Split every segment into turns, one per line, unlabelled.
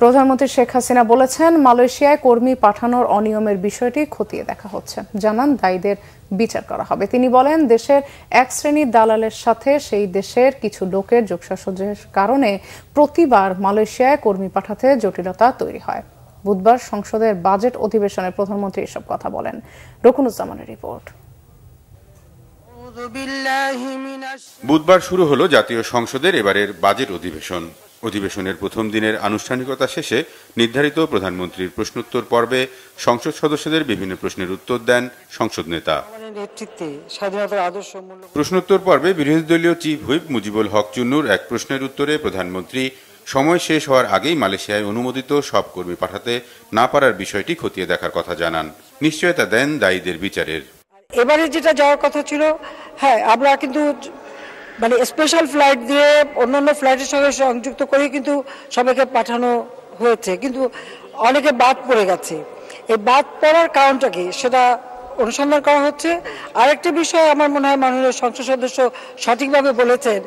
প্রধানমন্ত্রী শেখ হাসিনা বলেছেন, মালয়েশিয়ায় কর্মী পাঠানোর অনিয়মের বিষয়টি খতিয়ে দেখা হচ্ছে। জানান, দায়ীদের বিচার করা হবে। তিনি বলেন, দেশের এক শ্রেণীর দালালের সাথে সেই দেশের কিছু লোকের যোগসাজশের কারণে প্রতিবার মালয়েশিয়ায় কর্মী পাঠাতে জটিলতা তৈরি হয়। বুধবার সংসদের বাজেট অধিবেশনে প্রধানমন্ত্রী এসব কথা বলেন। রকুনুজ্জামানের রিপোর্ট।
বুধবার শুরু হলো জাতীয় সংসদের এবারের বাজেট অধিবেশন। অধিবেশনের প্রথম দিনের আনুষ্ঠানিকতা শেষে নির্ধারিত প্রধানমন্ত্রীর প্রশ্নোত্তর পর্বে সংসদ সদস্যদের বিভিন্ন প্রশ্নের উত্তর দেন সংসদ নেতা। প্রশ্নোত্তর পর্বে বিরোধী দলীয় চিফ হুইপ মুজিবুল হক চুন্নুর এক প্রশ্নের উত্তরে প্রধানমন্ত্রী সময় শেষ হওয়ার আগেই মালয়েশিয়ায় অনুমোদিত সব কর্মী পাঠাতে না পারার বিষয়টি খতিয়ে দেখার কথা জানান। নিশ্চয়তা দেন দায়ীদের বিচারের।
এবারে যেটা যাওয়ার কথা ছিল, হ্যাঁ, আমরা কিন্তু স্পেশাল ফ্লাইট দিয়ে অন্যান্য ফ্লাইটের সঙ্গে সংযুক্ত করে কিন্তু সবাইকে পাঠানো হয়েছে, কিন্তু অনেকে বাদ পড়ে গেছে। এই বাদ পড়ার কারণটা কি সেটা অনুসন্ধান করা হচ্ছে। আরেকটা বিষয় আমার মনে হয় মাননীয় সংসদ সদস্য সঠিকভাবে বলেছেন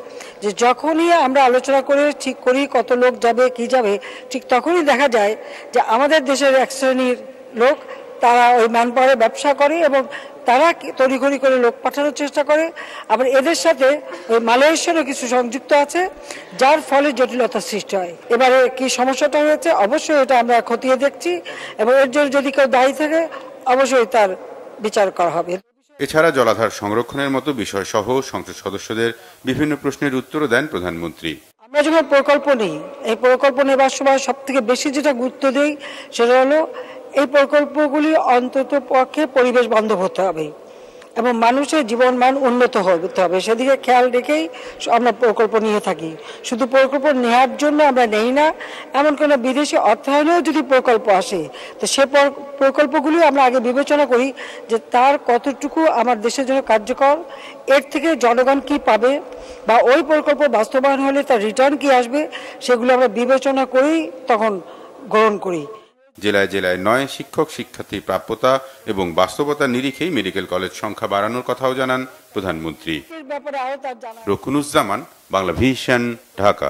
যে যখনই আমরা আলোচনা করে ঠিক করি কত লোক যাবে কি যাবে, ঠিক তখনই দেখা যায় যে আমাদের দেশের এক শ্রেণীর লোক তারা ওই ম্যানপাওয়ারে ব্যবসা করে এবং তারা তড়িঘড়ি করে লোক পাঠানোর চেষ্টা করে। আবার এদের সাথে ওই মালয়েশিয়ারও কিছু সংযুক্ত আছে, যার ফলে জটিলতার সৃষ্টি হয়। এবারে কি সমস্যাটা হয়েছে অবশ্যই এটা আমরা খতিয়ে দেখছি এবং এর জন্য যদি কেউ দায়ী থাকে অবশ্যই তার বিচার করা হবে।
এছাড়া জলাধার সংরক্ষণের মতো বিষয় সহ সংসদ সদস্যদের বিভিন্ন প্রশ্নের উত্তরও দেন প্রধানমন্ত্রী।
আমরা যখন প্রকল্প নিই, এই প্রকল্প নেবার সময় সব থেকে বেশি যেটা গুরুত্ব দিই সেটা হলো এই প্রকল্পগুলি অন্তত পক্ষে পরিবেশ বান্ধব হতে হবে এবং মানুষের জীবনমান উন্নত হতে হবে, সেদিকে খেয়াল রেখেই আমরা প্রকল্প নিয়ে থাকি। শুধু প্রকল্প নেওয়ার জন্য আমরা নেই না, এমন কোনো বিদেশি অর্থায়নেও যদি প্রকল্প আসে তো সে প্রকল্পগুলি আমরা আগে বিবেচনা করি যে তার কতটুকু আমার দেশের জন্য কার্যকর, এর থেকে জনগণ কি পাবে বা ওই প্রকল্প বাস্তবায়ন হলে তার রিটার্ন কি আসবে, সেগুলো আমরা বিবেচনা করেই তখন গ্রহণ করি।
জেলায় জেলায় 9 শিক্ষক শিক্ষার্থী প্রাপ্যতা এবং বাস্তবতার নিরিখেই মেডিকেল কলেজ সংখ্যা বাড়ানোর কথাও জানান প্রধানমন্ত্রী। রকুনুজ্জামান, বাংলাভিশন, ঢাকা।